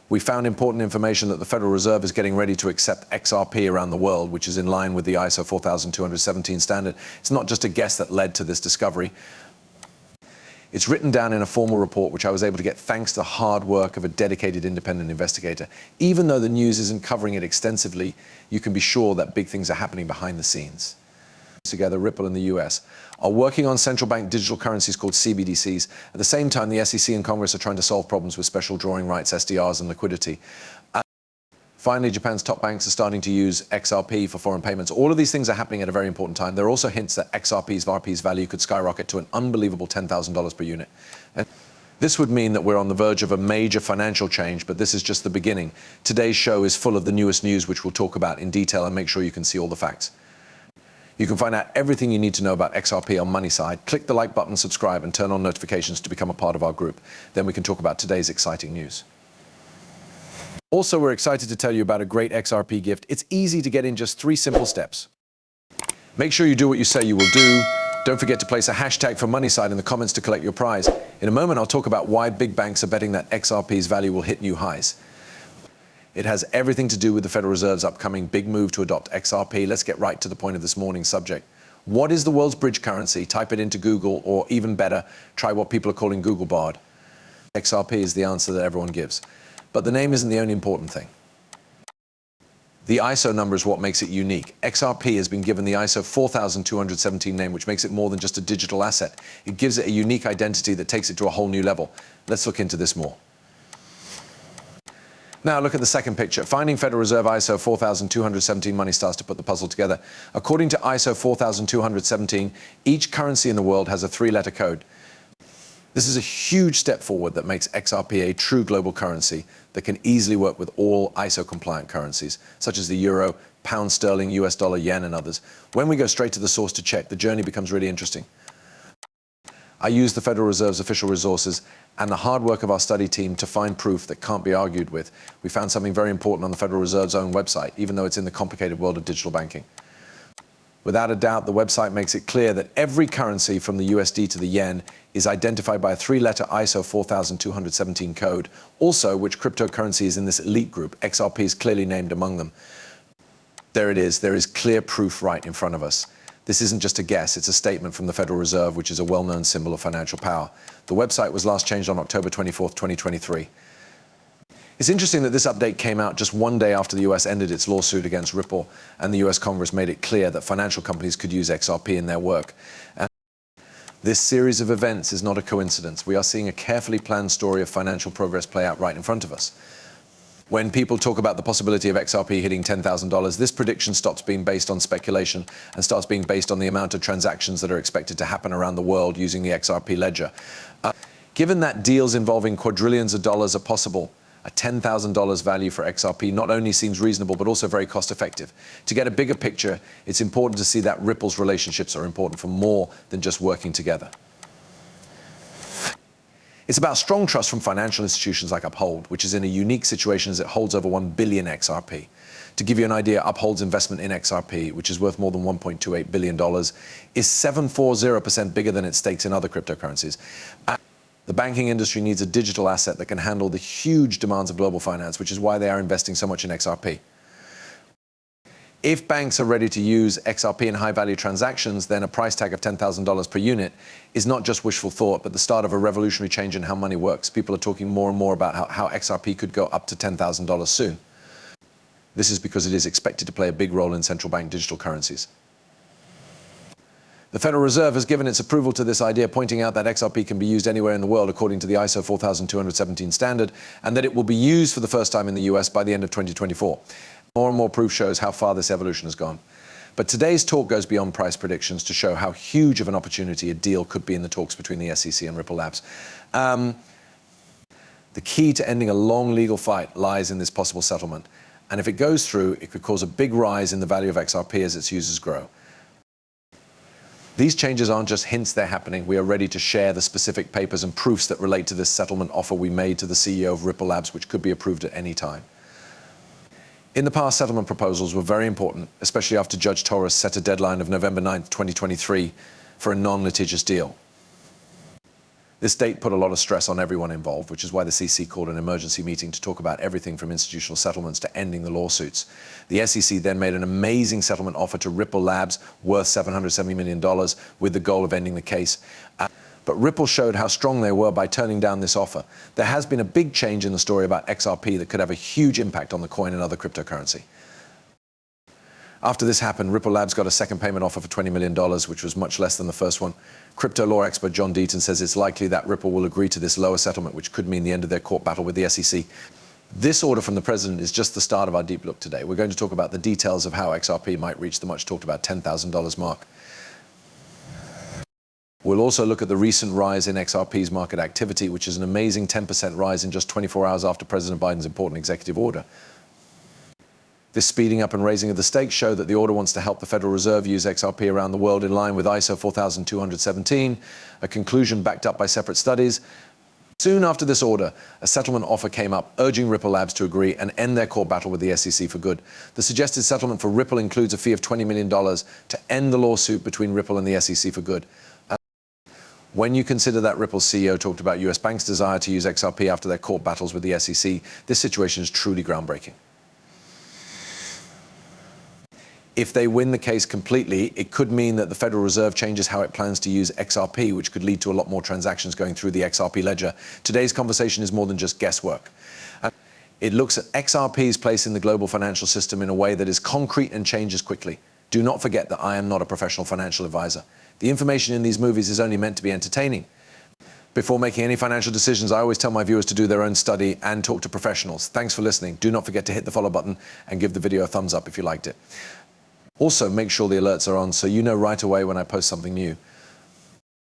We found important information that the Federal Reserve is getting ready to accept XRP around the world, which is in line with the ISO 4217 standard. It's not just a guess that led to this discovery. It's written down in a formal report, which I was able to get thanks to the hard work of a dedicated independent investigator. Even though the news isn't covering it extensively, you can be sure that big things are happening behind the scenes. Together, Ripple and the US are working on central bank digital currencies called CBDCs. At the same time, the SEC and Congress are trying to solve problems with special drawing rights, SDRs, and liquidity. Finally, Japan's top banks are starting to use XRP for foreign payments. All of these things are happening at a very important time. There are also hints that XRP's value could skyrocket to an unbelievable $10,000 per unit. And this would mean that we're on the verge of a major financial change, but this is just the beginning. Today's show is full of the newest news, which we'll talk about in detail and make sure you can see all the facts. You can find out everything you need to know about XRP on Moneyside. Click the like button, subscribe, and turn on notifications to become a part of our group. Then we can talk about today's exciting news. Also, we're excited to tell you about a great XRP gift. It's easy to get in just 3 simple steps. Make sure you do what you say you will do. Don't forget to place a hashtag for Moneyside in the comments to collect your prize. In a moment, I'll talk about why big banks are betting that XRP's value will hit new highs. It has everything to do with the Federal Reserve's upcoming big move to adopt XRP. Let's get right to the point of this morning's subject. What is the world's bridge currency? Type it into Google, or even better, try what people are calling Google Bard. XRP is the answer that everyone gives. But the name isn't the only important thing. The ISO number is what makes it unique. XRP has been given the ISO 4217 name, which makes it more than just a digital asset. It gives it a unique identity that takes it to a whole new level. Let's look into this more. Now look at the second picture. Finding Federal Reserve ISO 4217 money starts to put the puzzle together. According to ISO 4217, each currency in the world has a 3-letter code. This is a huge step forward that makes XRP a true global currency that can easily work with all ISO-compliant currencies, such as the euro, pound sterling, US dollar, yen, and others. When we go straight to the source to check, the journey becomes really interesting. I used the Federal Reserve's official resources and the hard work of our study team to find proof that can't be argued with. We found something very important on the Federal Reserve's own website, even though it's in the complicated world of digital banking. Without a doubt, the website makes it clear that every currency from the USD to the yen is identified by a 3-letter ISO 4217 code. Also, which cryptocurrency is in this elite group, XRP is clearly named among them. There it is. There is clear proof right in front of us. This isn't just a guess, it's a statement from the Federal Reserve, which is a well-known symbol of financial power. The website was last changed on October 24th, 2023. It's interesting that this update came out just one day after the US ended its lawsuit against Ripple, and the US Congress made it clear that financial companies could use XRP in their work. And this series of events is not a coincidence. We are seeing a carefully planned story of financial progress play out right in front of us. When people talk about the possibility of XRP hitting $10,000, this prediction stops being based on speculation and starts being based on the amount of transactions that are expected to happen around the world using the XRP ledger. Given that deals involving quadrillions of dollars are possible, a $10,000 value for XRP not only seems reasonable, but also very cost-effective. To get a bigger picture, it's important to see that Ripple's relationships are important for more than just working together. It's about strong trust from financial institutions like Uphold, which is in a unique situation as it holds over 1 billion XRP. To give you an idea, Uphold's investment in XRP, which is worth more than $1.28 billion, is 740% bigger than its stakes in other cryptocurrencies. The banking industry needs a digital asset that can handle the huge demands of global finance, which is why they are investing so much in XRP. If banks are ready to use XRP in high-value transactions, then a price tag of $10,000 per unit is not just wishful thought, but the start of a revolutionary change in how money works. People are talking more and more about how XRP could go up to $10,000 soon. This is because it is expected to play a big role in central bank digital currencies. The Federal Reserve has given its approval to this idea, pointing out that XRP can be used anywhere in the world according to the ISO 4217 standard, and that it will be used for the first time in the US by the end of 2024. More and more proof shows how far this evolution has gone. But today's talk goes beyond price predictions to show how huge of an opportunity a deal could be in the talks between the SEC and Ripple Labs. The key to ending a long legal fight lies in this possible settlement. And if it goes through, it could cause a big rise in the value of XRP as its users grow. These changes aren't just hints, they're happening. We are ready to share the specific papers and proofs that relate to this settlement offer we made to the CEO of Ripple Labs, which could be approved at any time. In the past, settlement proposals were very important, especially after Judge Torres set a deadline of November 9th, 2023 for a non-litigious deal. This date put a lot of stress on everyone involved, which is why the CC called an emergency meeting to talk about everything from institutional settlements to ending the lawsuits. The SEC then made an amazing settlement offer to Ripple Labs worth $770 million with the goal of ending the case. But Ripple showed how strong they were by turning down this offer. There has been a big change in the story about XRP that could have a huge impact on the coin and other cryptocurrency. After this happened, Ripple Labs got a second payment offer for $20 million, which was much less than the first one. Crypto law expert John Deaton says it's likely that Ripple will agree to this lower settlement, which could mean the end of their court battle with the SEC. This order from the president is just the start of our deep look today. We're going to talk about the details of how XRP might reach the much talked about $10,000 mark. We'll also look at the recent rise in XRP's market activity, which is an amazing 10% rise in just 24 hours after President Biden's important executive order. This speeding up and raising of the stakes show that the order wants to help the Federal Reserve use XRP around the world in line with ISO 4217, a conclusion backed up by separate studies. Soon after this order, a settlement offer came up urging Ripple Labs to agree and end their court battle with the SEC for good. The suggested settlement for Ripple includes a fee of $20 million to end the lawsuit between Ripple and the SEC for good. When you consider that Ripple's CEO talked about US banks' desire to use XRP after their court battles with the SEC, this situation is truly groundbreaking. If they win the case completely, it could mean that the Federal Reserve changes how it plans to use XRP, which could lead to a lot more transactions going through the XRP ledger. Today's conversation is more than just guesswork. It looks at XRP's place in the global financial system in a way that is concrete and changes quickly. Do not forget that I am not a professional financial advisor. The information in these movies is only meant to be entertaining. Before making any financial decisions, I always tell my viewers to do their own study and talk to professionals. Thanks for listening. Do not forget to hit the follow button and give the video a thumbs up if you liked it. Also, make sure the alerts are on so you know right away when I post something new.